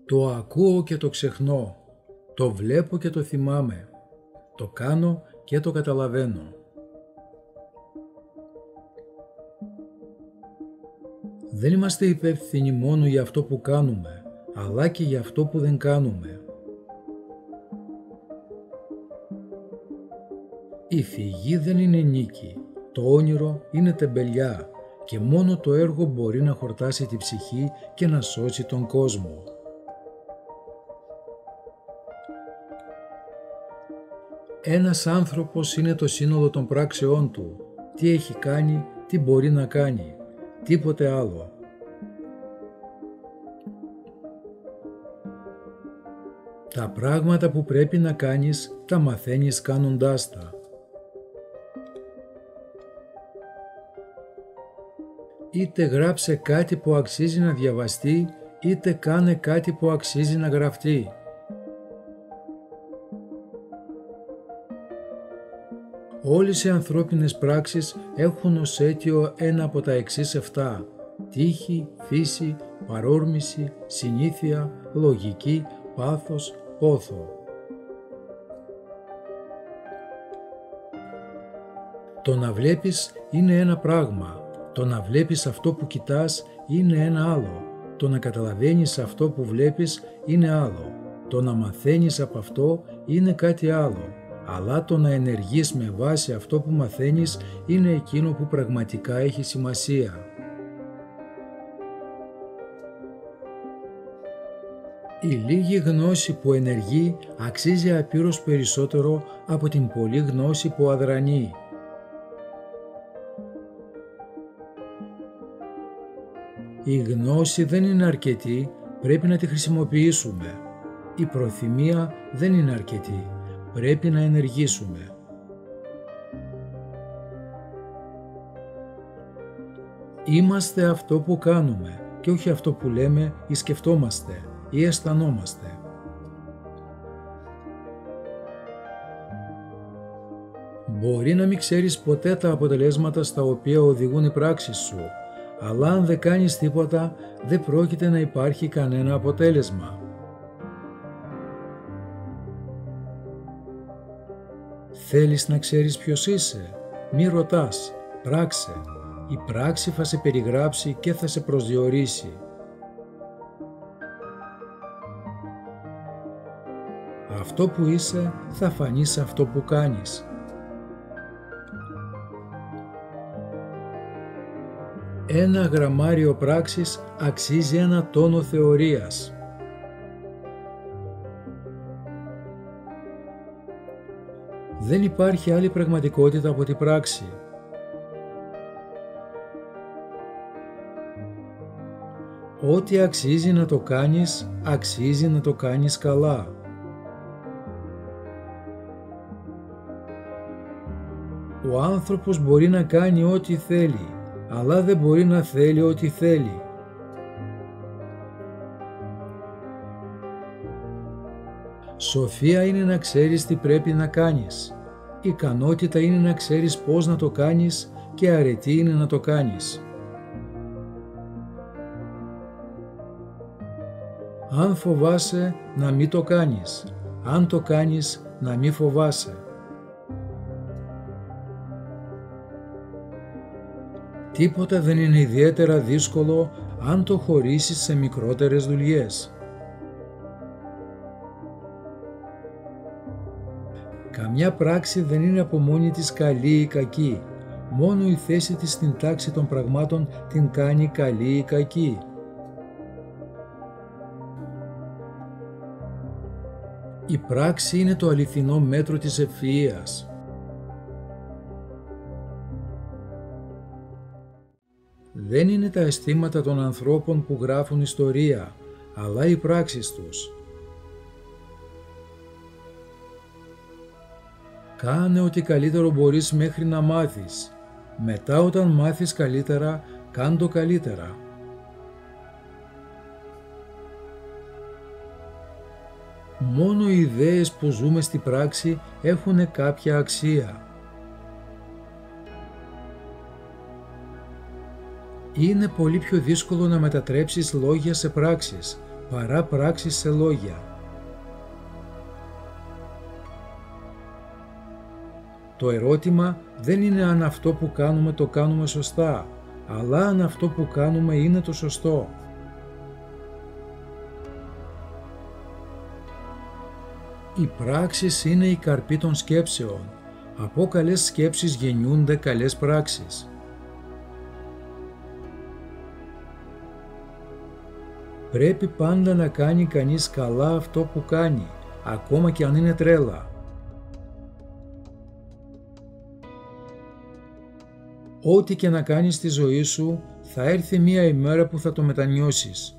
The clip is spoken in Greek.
Το ακούω και το ξεχνώ, το βλέπω και το θυμάμαι, το κάνω και το καταλαβαίνω. Δεν είμαστε υπεύθυνοι μόνο για αυτό που κάνουμε, αλλά και για αυτό που δεν κάνουμε. Η φυγή δεν είναι νίκη, το όνειρο είναι τεμπελιά και μόνο το έργο μπορεί να χορτάσει τη ψυχή και να σώσει τον κόσμο. Ένας άνθρωπος είναι το σύνολο των πράξεών του, τι έχει κάνει, τι μπορεί να κάνει, τίποτε άλλο. Τα πράγματα που πρέπει να κάνεις, τα μαθαίνεις κάνοντάς τα. Είτε γράψε κάτι που αξίζει να διαβαστεί, είτε κάνε κάτι που αξίζει να γραφτεί. Όλες οι ανθρώπινες πράξεις έχουν ως αίτιο ένα από τα εξής 7: τύχη, φύση, παρόρμηση, συνήθεια, λογική, πάθος, πόθο. Το να βλέπεις είναι ένα πράγμα, το να βλέπεις αυτό που κοιτάς είναι ένα άλλο, το να καταλαβαίνεις αυτό που βλέπεις είναι άλλο, το να μαθαίνεις από αυτό είναι κάτι άλλο, αλλά το να ενεργείς με βάση αυτό που μαθαίνεις είναι εκείνο που πραγματικά έχει σημασία. Η λίγη γνώση που ενεργεί αξίζει απείρως περισσότερο από την πολλή γνώση που αδρανεί. Η γνώση δεν είναι αρκετή, πρέπει να τη χρησιμοποιήσουμε. Η προθυμία δεν είναι αρκετή, πρέπει να ενεργήσουμε. Είμαστε αυτό που κάνουμε και όχι αυτό που λέμε ή σκεφτόμαστε ή αισθανόμαστε. Μπορεί να μην ξέρεις ποτέ τα αποτελέσματα στα οποία οδηγούν οι πράξεις σου, αλλά αν δεν κάνεις τίποτα, δεν πρόκειται να υπάρχει κανένα αποτέλεσμα. Θέλεις να ξέρεις ποιος είσαι? Μη ρωτάς, πράξε. Η πράξη θα σε περιγράψει και θα σε προσδιορίσει. Αυτό που είσαι θα φανεί σε αυτό που κάνεις. Ένα γραμμάριο πράξης αξίζει ένα τόνο θεωρίας. Δεν υπάρχει άλλη πραγματικότητα από την πράξη. Ό,τι αξίζει να το κάνεις, αξίζει να το κάνεις καλά. Ο άνθρωπος μπορεί να κάνει ό,τι θέλει, αλλά δεν μπορεί να θέλει ό,τι θέλει. Σοφία είναι να ξέρεις τι πρέπει να κάνεις. Ικανότητα είναι να ξέρεις πώς να το κάνεις και αρετή είναι να το κάνεις. Αν φοβάσαι, να μην το κάνεις. Αν το κάνεις, να μην φοβάσαι. Τίποτα δεν είναι ιδιαίτερα δύσκολο αν το χωρίσεις σε μικρότερες δουλειές. Καμιά πράξη δεν είναι από μόνη της καλή ή κακή. Μόνο η θέση της στην τάξη των πραγμάτων την κάνει καλή ή κακή. Η πράξη είναι το αληθινό μέτρο της ευφυΐας. Δεν είναι τα αισθήματα των ανθρώπων που γράφουν ιστορία, αλλά οι πράξεις τους. Κάνε ό,τι καλύτερο μπορείς μέχρι να μάθεις. Μετά όταν μάθεις καλύτερα, κάν' το καλύτερα. Μόνο οι ιδέες που ζούμε στη πράξη έχουν κάποια αξία. Είναι πολύ πιο δύσκολο να μετατρέψεις λόγια σε πράξεις. παρά πράξεις σε λόγια. Το ερώτημα δεν είναι αν αυτό που κάνουμε το κάνουμε σωστά, αλλά αν αυτό που κάνουμε είναι το σωστό. Οι πράξεις είναι η καρπή των σκέψεων. Από καλές σκέψεις γεννιούνται καλές πράξεις. Πρέπει πάντα να κάνει κανείς καλά αυτό που κάνει, ακόμα και αν είναι τρέλα. Ό,τι και να κάνεις στη ζωή σου, θα έρθει μία ημέρα που θα το μετανιώσεις.